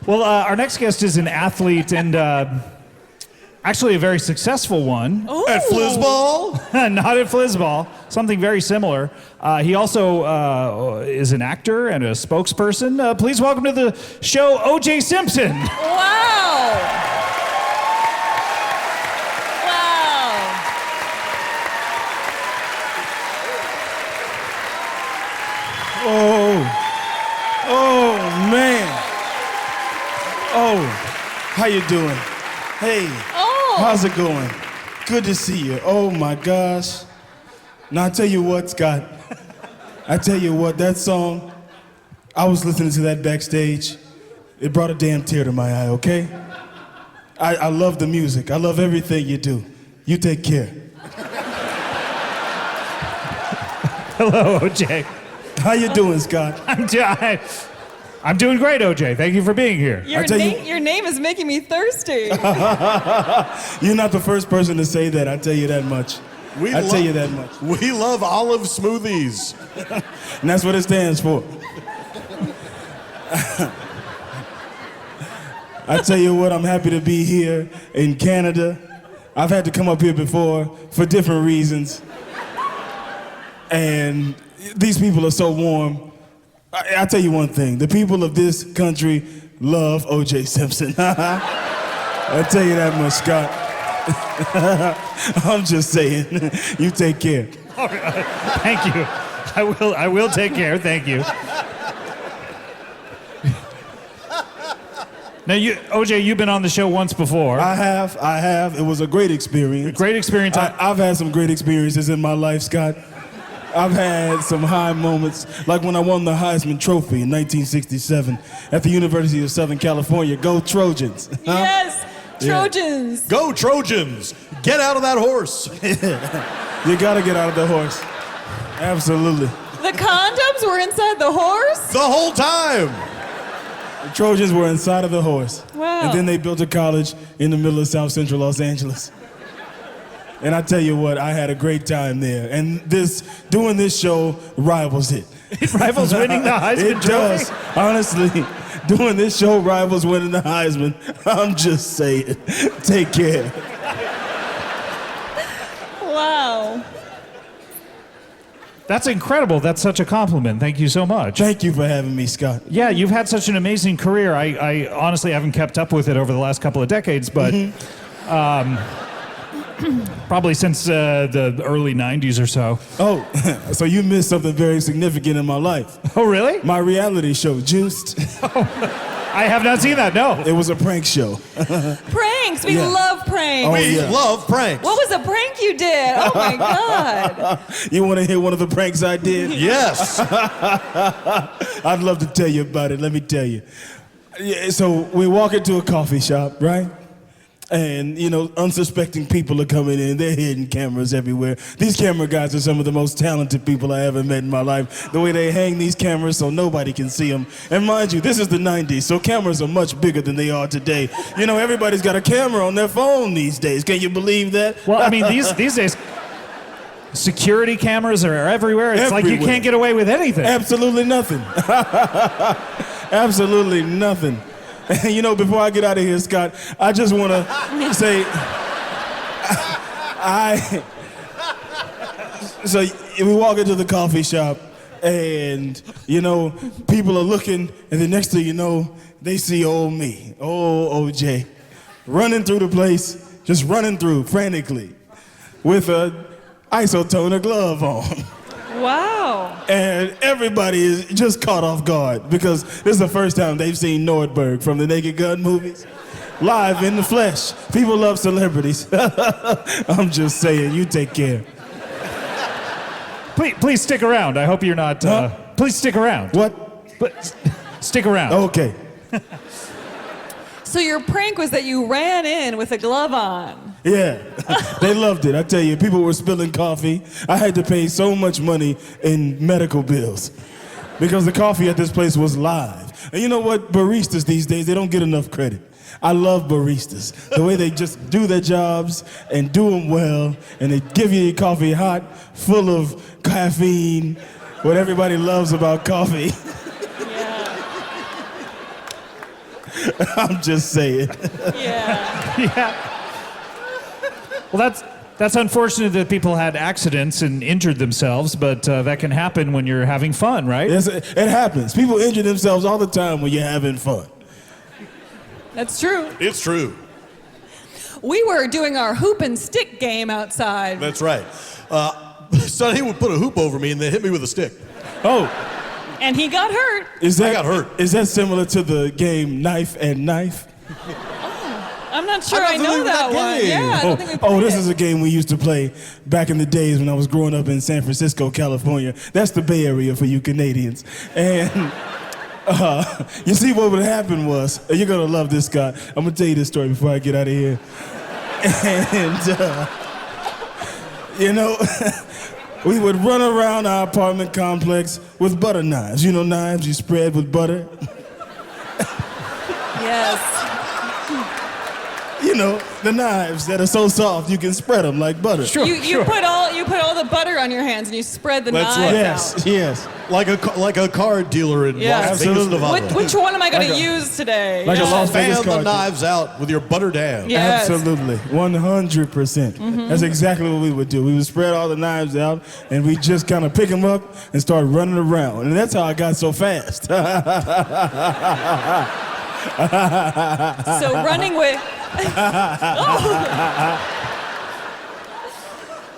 Well, our next guest is an athlete and actually a very successful one. Ooh. At Flizzball? Not at Flizzball, something very similar. He also is an actor and a spokesperson. Please welcome to the show, O.J. Simpson. Wow. Wow. Oh, man. Oh, how you doing? Hey, how's it going? Good to see you. Oh, my gosh. Now, I tell you what, Scott. I tell you what, that song, I was listening to that backstage. It brought a damn tear to my eye, okay? I love the music. I love everything you do. You take care. Hello, O.J. How you doing, Scott? I'm doing great, O.J. Thank you for being here. Your name is making me thirsty. You're not the first person to say that, I tell you that much. I tell you that much. We love olive smoothies. And that's what it stands for. I tell you what, I'm happy to be here in Canada. I've had to come up here before for different reasons. And these people are so warm. I'll tell you one thing. The people of this country love O.J. Simpson. I'll tell you that much, Scott. I'm just saying. You take care. All right. Thank you. I will take care. Thank you. Now, O.J., you've been on the show once before. I have. It was a great experience. Great experience. I've had some great experiences in my life, Scott. I've had some high moments, like when I won the Heisman Trophy in 1967 at the University of Southern California. Go Trojans. Huh? Yes, Trojans. Yeah. Go Trojans. Get out of that horse. You gotta get out of the horse. Absolutely. The condoms were inside the horse? The whole time. The Trojans were inside of the horse. Wow. And then they built a college in the middle of South Central Los Angeles. And I tell you what, I had a great time there. And doing this show rivals it. It rivals winning the Heisman Trophy? It does. Honestly, doing this show rivals winning the Heisman. I'm just saying. Take care. Wow. That's incredible. That's such a compliment. Thank you so much. Thank you for having me, Scott. Yeah, you've had such an amazing career. I honestly haven't kept up with it over the last couple of decades, but probably since the early 90s or so. Oh, so you missed something very significant in my life. Oh, really? My reality show, Juiced. I have not seen that, no. It was a prank show. Pranks. We Yeah. love pranks. Oh, We yeah. love pranks. What was the prank you did? Oh, my God. You want to hear one of the pranks I did? Yes. I'd love to tell you about it. Let me tell you. Yeah, so we walk into a coffee shop, right? And, unsuspecting people are coming in. They're hidden cameras everywhere. These camera guys are some of the most talented people I ever met in my life. The way they hang these cameras so nobody can see them. And mind you, this is the 90s, so cameras are much bigger than they are today. Everybody's got a camera on their phone these days. Can you believe that? Well, I mean, these days, security cameras are everywhere. It's like you Everywhere. can't get away with anything. Absolutely nothing. Absolutely nothing. Before I get out of here, Scott, I just want to say, so we walk into the coffee shop, and, people are looking, and the next thing you know, they see old me, old O.J., running through the place, just running through frantically, with a isotoner glove on. Wow. And everybody is just caught off guard because this is the first time they've seen Nordberg from the Naked Gun movies. Live in the flesh. People love celebrities. I'm just saying, you take care. Please stick around. I hope you're not... Please stick around. What? Stick around. Okay. So your prank was that you ran in with a glove on. Yeah, they loved it. I tell you, people were spilling coffee. I had to pay so much money in medical bills because the coffee at this place was live. And you know what? Baristas these days, they don't get enough credit. I love baristas. The way they just do their jobs and do them well, and they give you your coffee hot, full of caffeine, what everybody loves about coffee. I'm just saying. Yeah. Yeah. Well, that's unfortunate that people had accidents and injured themselves, but that can happen when you're having fun, right? Yes, it happens. People injure themselves all the time when you're having fun. That's true. It's true. We were doing our hoop and stick game outside. That's right. Sonny would put a hoop over me and then hit me with a stick. Oh, And he got hurt. I got hurt. Is that similar to the game Knife and Knife? I'm not sure I'm I not know familiar with that that one. game. Yeah, I don't think we Oh, played this it. is a game we used to play back in the days when I was growing up in San Francisco, California. That's the Bay Area for you Canadians. And you see what would happen was, you're gonna love this, Scott. I'm gonna tell you this story before I get out of here. And, we would run around our apartment complex with butter knives. You know, knives you spread with butter. Yes. You know, the knives that are so soft you can spread them like butter. Sure, You put all the butter on your hands and you spread the That's knives right. Yes, out. yes. Like a car dealer in Yeah. Las Vegas, Absolutely. Nevada. Which one am I going Like to a- use today? like a Yeah. Las Vegas Fan the car. knives out with your buttered hand. Yes. Absolutely, 100%. That's exactly what we would do. We would spread all the knives out, and we just kind of pick them up and start running around. And that's how I got so fast. So running with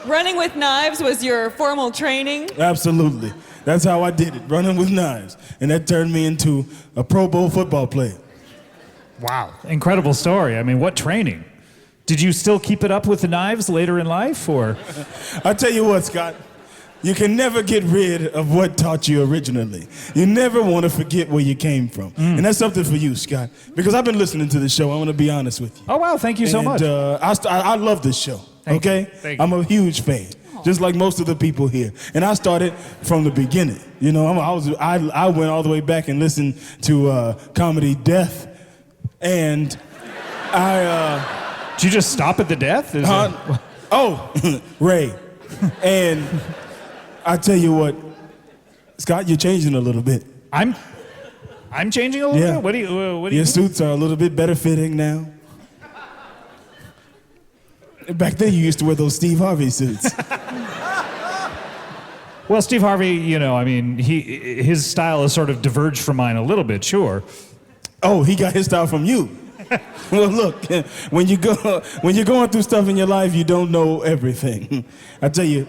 running with knives was your formal training? Absolutely. That's how I did it, running with knives. And that turned me into a Pro Bowl football player. Wow. Incredible story. I mean, what training? Did you still keep it up with the knives later in life, or? I tell you what, Scott, you can never get rid of what taught you originally. You never want to forget where you came from. And that's something for you, Scott, because I've been listening to this show. I want to be honest with you. Oh, wow. Thank you so much. I love this show, Thank you. okay? Thank you. I'm a huge fan, just like most of the people here. And I started from the beginning. You know, I went all the way back and listened to Comedy Death, and Did you just stop at the death? Is it- Ray. And I tell you what, Scott, you're changing a little bit. I'm changing a little Yeah. bit? What do you Your mean? suits are a little bit better fitting now. Back then, you used to wear those Steve Harvey suits. Well, Steve Harvey, you know, I mean, his style has sort of diverged from mine a little bit, sure. Oh, he got his style from you. Well, look, when you're going through stuff in your life, you don't know everything. I tell you,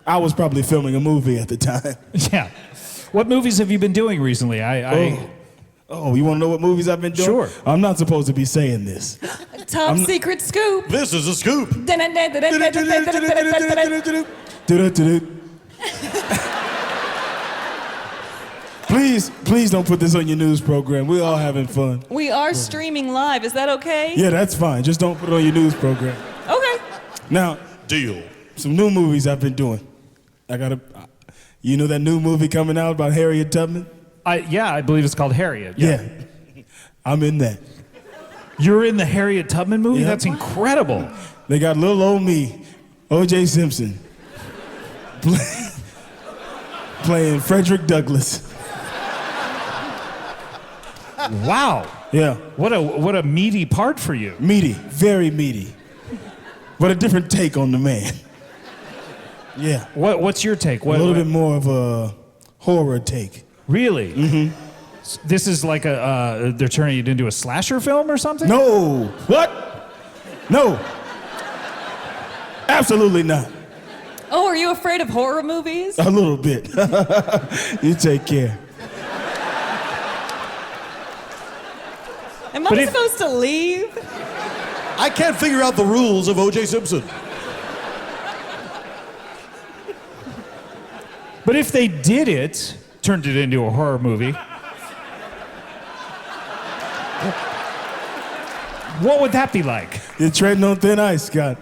I was probably filming a movie at the time. Yeah. What movies have you been doing recently? Oh, you want to know what movies I've been doing? Sure. I'm not supposed to be saying this. Top secret scoop. This is a scoop. Please don't put this on your news program. We're all having fun. We are streaming live. Is that okay? Yeah, that's fine. Just don't put it on your news program. Okay. Now, Deal. some new movies I've been doing. You know that new movie coming out about Harriet Tubman? Yeah, I believe it's called Harriet. Yeah. I'm in that. You're in the Harriet Tubman movie? Yeah. That's incredible. They got little old me, O.J. Simpson, playing Frederick Douglass. Wow. Yeah. What a meaty part for you. Meaty, very meaty. But a different take on the man. Yeah. What's your take? A little bit more of a horror take. Really? Mm-hmm. This is like they're turning it into a slasher film or something? No. What? No. Absolutely not. Oh, are you afraid of horror movies? A little bit. You take care. Am I supposed to leave? I can't figure out the rules of O.J. Simpson. But if they turned it into a horror movie, what would that be like? You're treading on thin ice, Scott.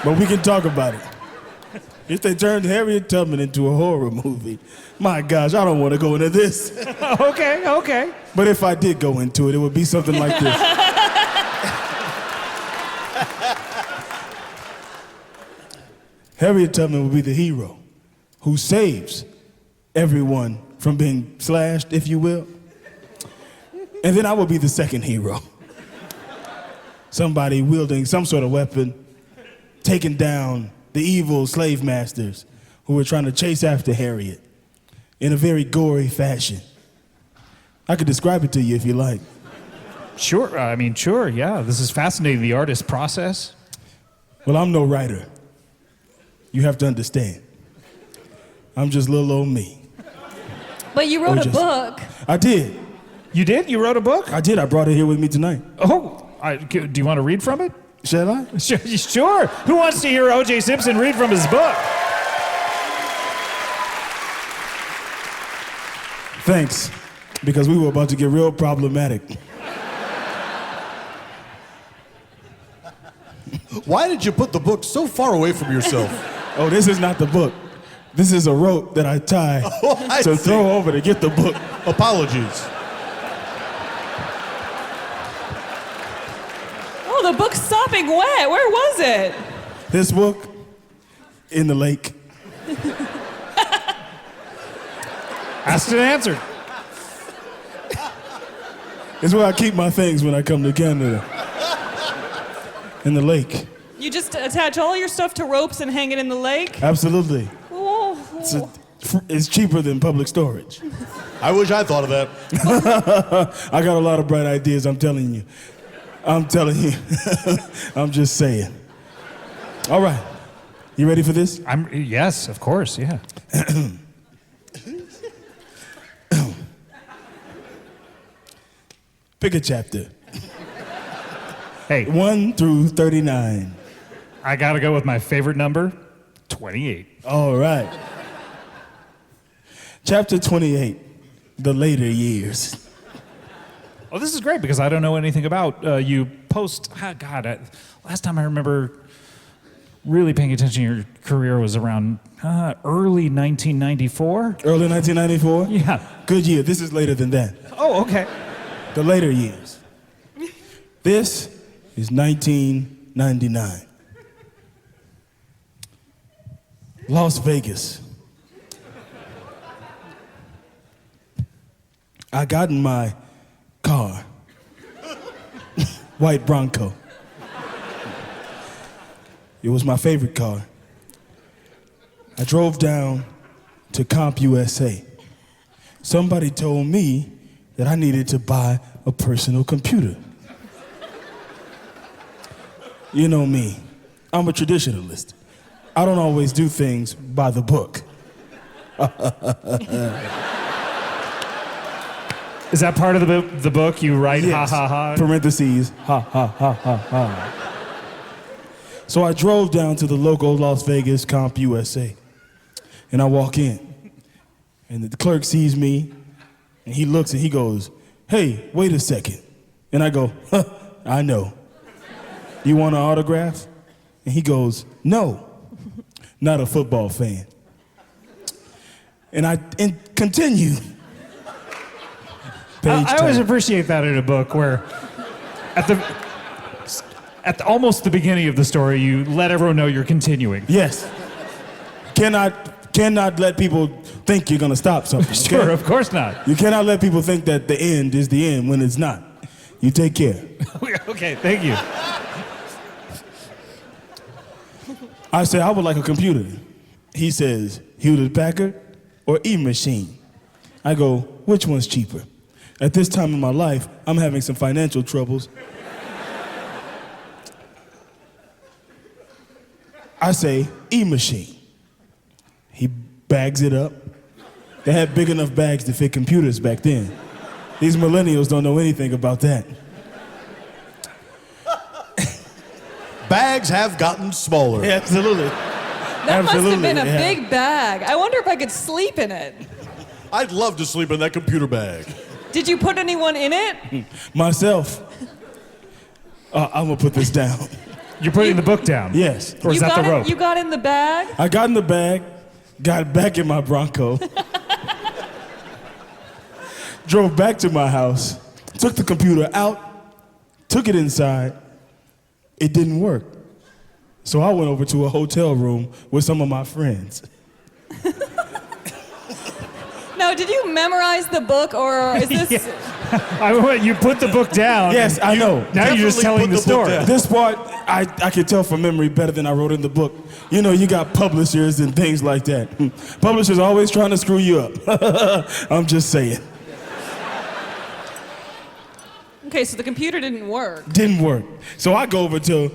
But we can talk about it. If they turned Harriet Tubman into a horror movie, my gosh, I don't want to go into this. Okay. But if I did go into it, it would be something like this. Harriet Tubman would be the hero who saves everyone from being slashed, if you will. And then I would be the second hero. Somebody wielding some sort of weapon, taking down the evil slave masters who were trying to chase after Harriet in a very gory fashion. I could describe it to you if you like. Sure. Sure. Yeah. This is fascinating. The artist process. Well, I'm no writer. You have to understand. I'm just little old me. But you wrote a book. I did. You did? You wrote a book? I did. I brought it here with me tonight. Oh, do you want to read from it? Shall I? Sure. Who wants to hear O.J. Simpson read from his book? Thanks, because we were about to get real problematic. Why did you put the book so far away from yourself? Oh, this is not the book. This is a rope that I tie to throw over to get the book. Apologies. Oh, the book's sopping wet. Where was it? This book, in the lake. Asked and answered. It's where I keep my things when I come to Canada. In the lake. You just attach all your stuff to ropes and hang it in the lake? Absolutely. Oh. It's cheaper than public storage. I wish I thought of that. I got a lot of bright ideas, I'm telling you. I'm just saying. All right. You ready for this? Yes, of course, yeah. Pick a chapter. Hey, 1 through 39. I gotta go with my favorite number, 28. All right. Chapter 28, the later years. Oh, this is great because I don't know anything about you post. Last time I remember really paying attention to your career was around early 1994. Early 1994? Yeah. Good year. This is later than that. Oh, okay. The later years. This is 1999. Las Vegas. I got in my car, white Bronco. It was my favorite car. I drove down to Comp USA. Somebody told me that I needed to buy a personal computer. You know me, I'm a traditionalist. I don't always do things by the book. Is that part of the book you write, Yes. ha ha ha? Parentheses, ha ha ha ha ha. So I drove down to the local Las Vegas Comp USA. And I walk in. And the clerk sees me. And he looks and he goes, "Hey, wait a second." And I go, "I know. You want an autograph?" And he goes, "No, not a football fan." And I continue. I always appreciate that in a book where at almost the beginning of the story, you let everyone know you're continuing. Yes. Cannot let people think you're gonna stop something. Okay? Sure, of course not. You cannot let people think that the end is the end when it's not. You take care. Okay, thank you. I say, "I would like a computer." He says, "Hewlett Packard or E-Machine?" I go, "Which one's cheaper?" At this time in my life, I'm having some financial troubles. I say, "E-Machine." He bags it up. They had big enough bags to fit computers back then. These millennials don't know anything about that. Bags have gotten smaller. Yeah, absolutely. That must have been a big bag. I wonder if I could sleep in it. I'd love to sleep in that computer bag. Did you put anyone in it? Myself. I'm gonna put this down. You're putting the book down? Yes. Or is that the rope? You got in the bag? I got in the bag, got back in my Bronco, drove back to my house, took the computer out, took it inside. It didn't work. So I went over to a hotel room with some of my friends. Now, did you memorize the book, or is this... You put the book down. Yes, I know. Now you're just Definitely telling put the the book story. down. This part, I can tell from memory better than I wrote in the book. You know, you got publishers and things like that. Publishers are always trying to screw you up. I'm just saying. Okay, so the computer didn't work. Didn't work. So I go over to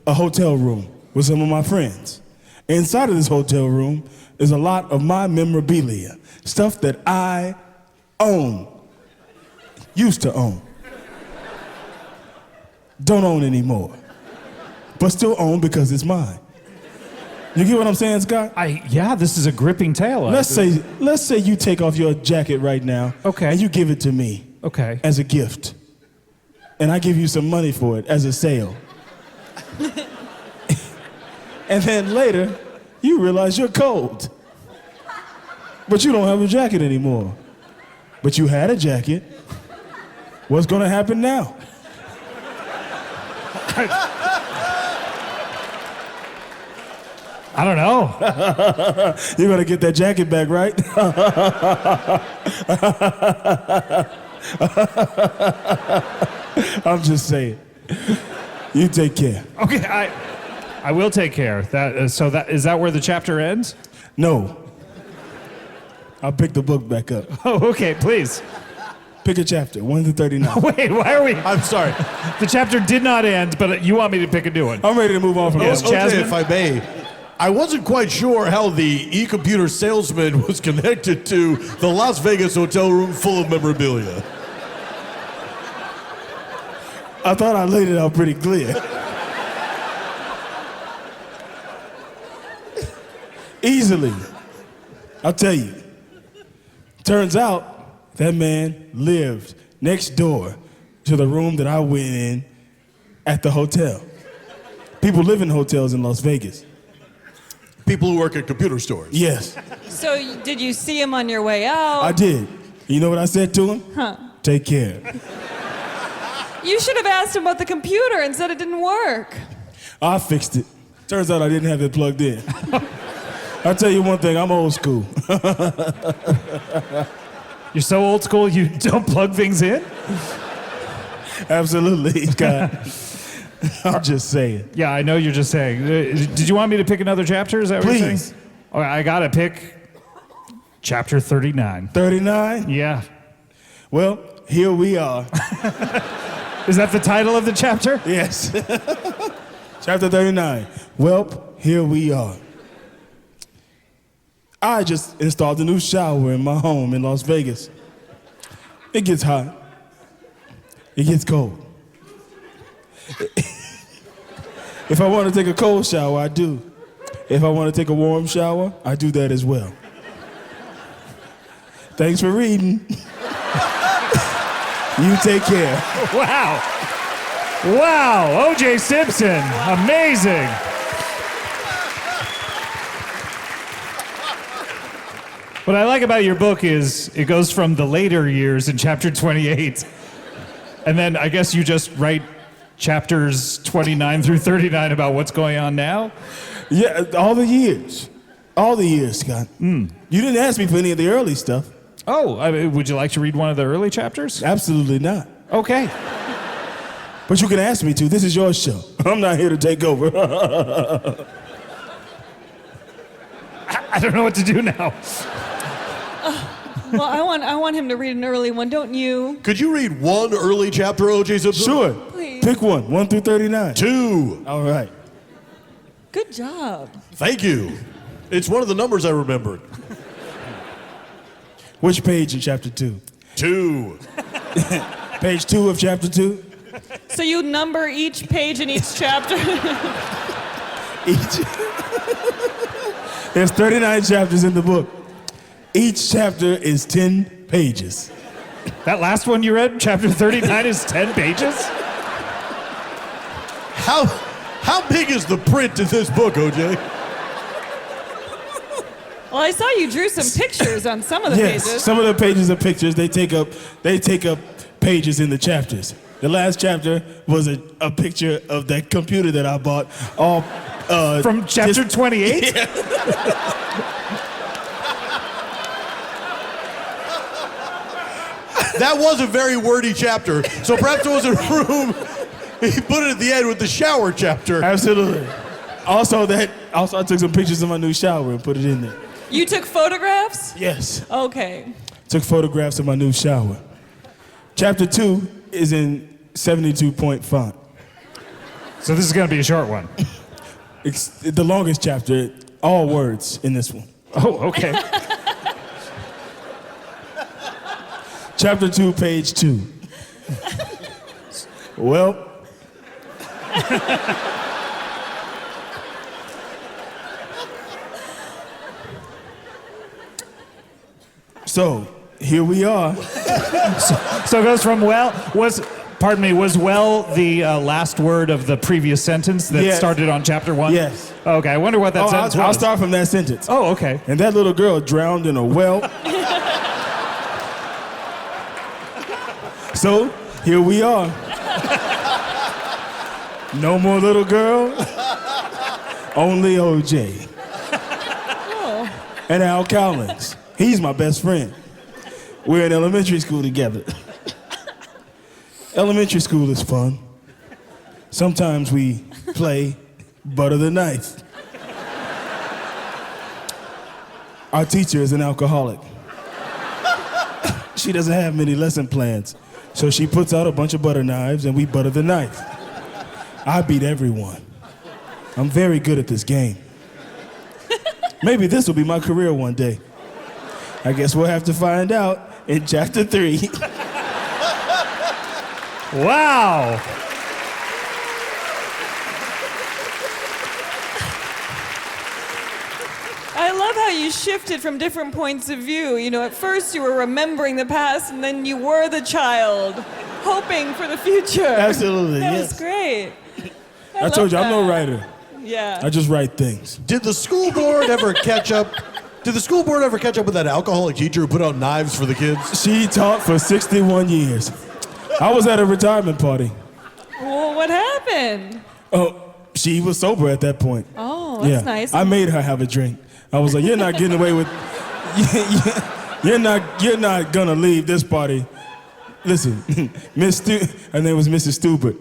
a hotel room with some of my friends. Inside of this hotel room is a lot of my memorabilia, stuff that I own, used to own, don't own anymore, but still own because it's mine. You get what I'm saying, Scott? Yeah, this is a gripping tale. Let's say you take off your jacket right now, Okay. and you give it to me, Okay. as a gift, and I give you some money for it as a sale. And then later, you realize you're cold. But you don't have a jacket anymore. But you had a jacket. What's gonna happen now? I don't know. You're gonna get that jacket back, right? I'm just saying. You take care. Okay, I will take care. So is that where the chapter ends? No. I'll pick the book back up. Oh, okay, please. Pick a chapter, 1 to 39. Wait, why are we? I'm sorry. The chapter did not end, but you want me to pick a new one. I'm ready to move on from Yes, this. Okay, Jasmine? if I may, I wasn't quite sure how the e-computer salesman was connected to the Las Vegas hotel room full of memorabilia. I thought I laid it out pretty clear. Easily. I'll tell you. Turns out that man lived next door to the room that I went in at the hotel. People live in hotels in Las Vegas. People who work at computer stores. Yes, So did you see him on your way out? I did. You know what I said to him? Huh. Take care. You should have asked him about the computer and said it didn't work. I fixed it. Turns out I didn't have it plugged in. I'll tell you one thing, I'm old school. You're so old school, you don't plug things in? Absolutely, Scott. I'm just saying. Yeah, I know you're just saying. Did you want me to pick another chapter? Is that what you're Please. saying? Okay, I gotta pick chapter 39. 39? Yeah. Well, here we are. Is that the title of the chapter? Yes. Chapter 39. Well, here we are. I just installed a new shower in my home in Las Vegas. It gets hot. It gets cold. If I want to take a cold shower, I do. If I want to take a warm shower, I do that as well. Thanks for reading. You take care. Wow. Wow, O.J. Simpson. Amazing. What I like about your book is it goes from the later years in chapter 28, and then I guess you just write chapters 29 through 39 about what's going on now? Yeah, all the years. All the years, Scott. You didn't ask me for any of the early stuff. Oh, would you like to read one of the early chapters? Absolutely not. Okay. But you can ask me to. This is your show. I'm not here to take over. I don't know what to do now. Well, I want him to read an early one, don't you? Could you read one early chapter, O.J. Simpson? Sure. Please. Pick one. 1 through 39. 2. All right. Good job. Thank you. It's one of the numbers I remembered. Which page in chapter 2? 2. Page 2 of chapter 2? So you number each page in each chapter? Each. There's 39 chapters in the book. Each chapter is 10 pages. That last one you read, chapter 39, is 10 pages? How big is the print in this book, O.J.? Well, I saw you drew some pictures on some of the Yes, pages. some of the pages are pictures. They take up pages in the chapters. The last chapter was a picture of that computer that I bought. All From chapter 28? That was a very wordy chapter, so perhaps there wasn't room. He put it at the end with the shower chapter. Absolutely. Also, I took some pictures of my new shower and put it in there. You took photographs? Yes. Okay. Took photographs of my new shower. Chapter 2 is in 72-point font. So this is going to be a short one. It's the longest chapter, all words in this one. Oh, okay. Chapter 2, page 2. Well. So, here we are. So it goes from was the last word of the previous sentence that Yes. started on chapter 1? Yes. Okay, I wonder what that sentence was. I'll start from that sentence. Oh, okay. And that little girl drowned in a well. So, here we are. No more little girl, only OJ. Oh. And Al Cowlings. He's my best friend. We're in elementary school together. Elementary school is fun. Sometimes we play butter the knife. Our teacher is an alcoholic. She doesn't have many lesson plans, so she puts out a bunch of butter knives and we butter the knife. I beat everyone. I'm very good at this game. Maybe this will be my career one day. I guess we'll have to find out in chapter 3. Wow. I love how you shifted from different points of view. You know, at first you were remembering the past, and then you were the child, hoping for the future. Absolutely, That yes. was great. I told you, I'm no that. writer. Yeah. I just write things. Did the school board ever catch up? Did the school board ever catch up with that alcoholic teacher who put out knives for the kids? She taught for 61 years. I was at a retirement party. Well, what happened? Oh, she was sober at that point. Oh, that's nice. I made her have a drink. I was like, you're not getting away with, you're not gonna leave this party. Listen, her name was Mrs. Stupid.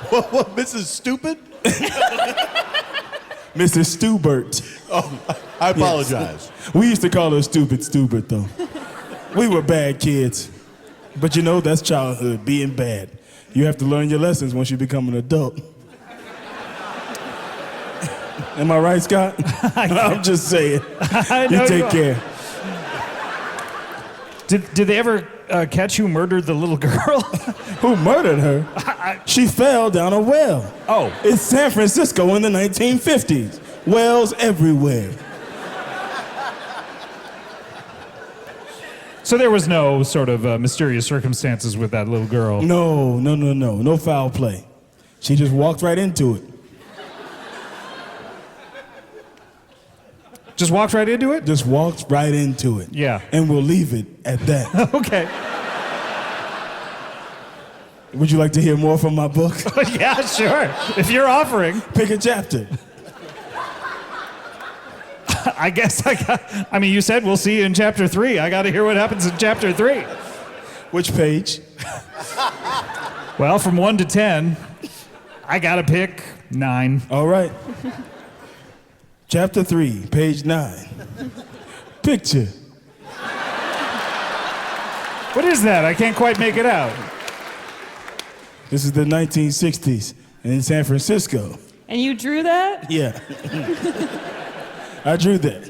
What, Mrs. Stupid? Mrs. Stubert. Oh, I apologize. Yes. We used to call her stupid though. We were bad kids. But you know, that's childhood, being bad. You have to learn your lessons once you become an adult. Am I right, Scott? I'm just saying. You take care. Did they ever catch who murdered the little girl? Who murdered her? She fell down a well. Oh. It's San Francisco in the 1950s. Wells everywhere. So there was no sort of mysterious circumstances with that little girl. No foul play. She just walked right into it. Just walked right into it? Just walked right into it. Yeah. And we'll leave it at that. Okay. Would you like to hear more from my book? Yeah, sure. If you're offering. Pick a chapter. I guess I mean, you said we'll see you in chapter 3. I got to hear what happens in chapter 3. Which page? Well, from 1 to 10, I got to pick 9. All right. Chapter 3, page 9. Picture. What is that? I can't quite make it out. This is the 1960s in San Francisco. And you drew that? Yeah. I drew that.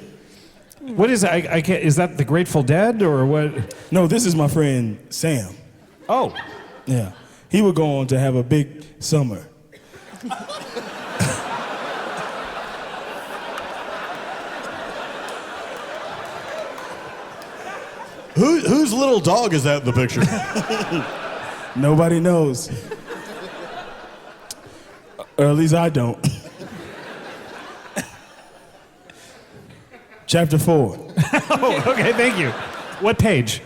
What is that? I can't, is that the Grateful Dead or what? No, this is my friend Sam. Oh. Yeah. He would go on to have a big summer. Whose little dog is that in the picture? Nobody knows. Or at least I don't. Chapter 4. Oh, okay, thank you. What page?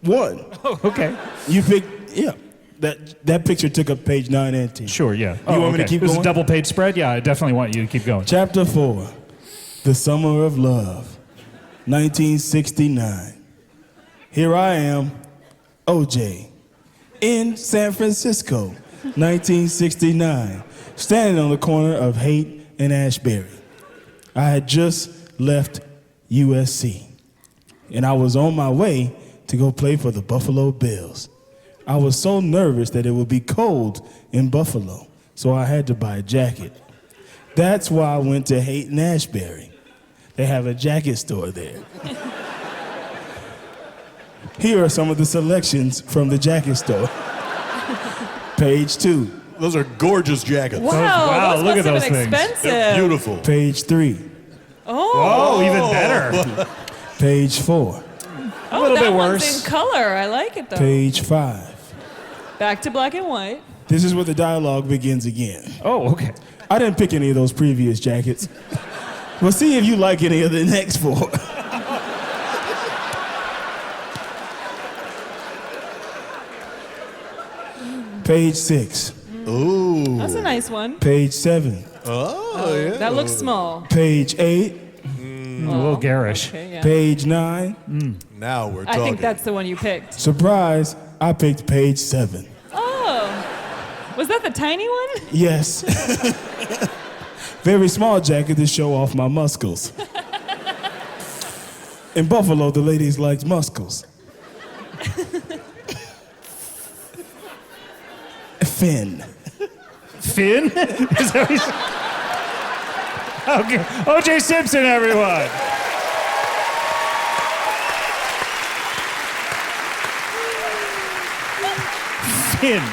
1. Oh, okay. You picked, yeah. That picture took up page 9 and 10. Sure, yeah. You want me to keep It was going? a double page spread? Yeah, I definitely want you to keep going. Chapter 4. The Summer of Love. 1969. Here I am, OJ, in San Francisco, 1969, standing on the corner of Haight and Ashbury. I had just left USC, and I was on my way to go play for the Buffalo Bills. I was so nervous that it would be cold in Buffalo, so I had to buy a jacket. That's why I went to Haight and Ashbury. They have a jacket store there. Here are some of the selections from the jacket store. Page 2. Those are gorgeous jackets. Wow, those look must at have those been things. expensive. They're beautiful. Page 3. Oh, even better. Page 4. Oh, little that bit one's worse. in color. I like it though. Page 5. Back to black and white. This is where the dialogue begins again. Oh, okay. I didn't pick any of those previous jackets. We'll see if you like any of the next 4. Page 6. Ooh. That's a nice one. Page 7. Oh, yeah. That looks small. Page 8. A little garish. Okay, yeah. Page 9. Now we're I talking. think that's the one you picked. Surprise, I picked page 7. Oh, was that the tiny one? Yes. Very small jacket to show off my muscles. In Buffalo, the ladies liked muscles. Finn. Finn? Is that what he's... Okay. O.J. Simpson, everyone. Finn.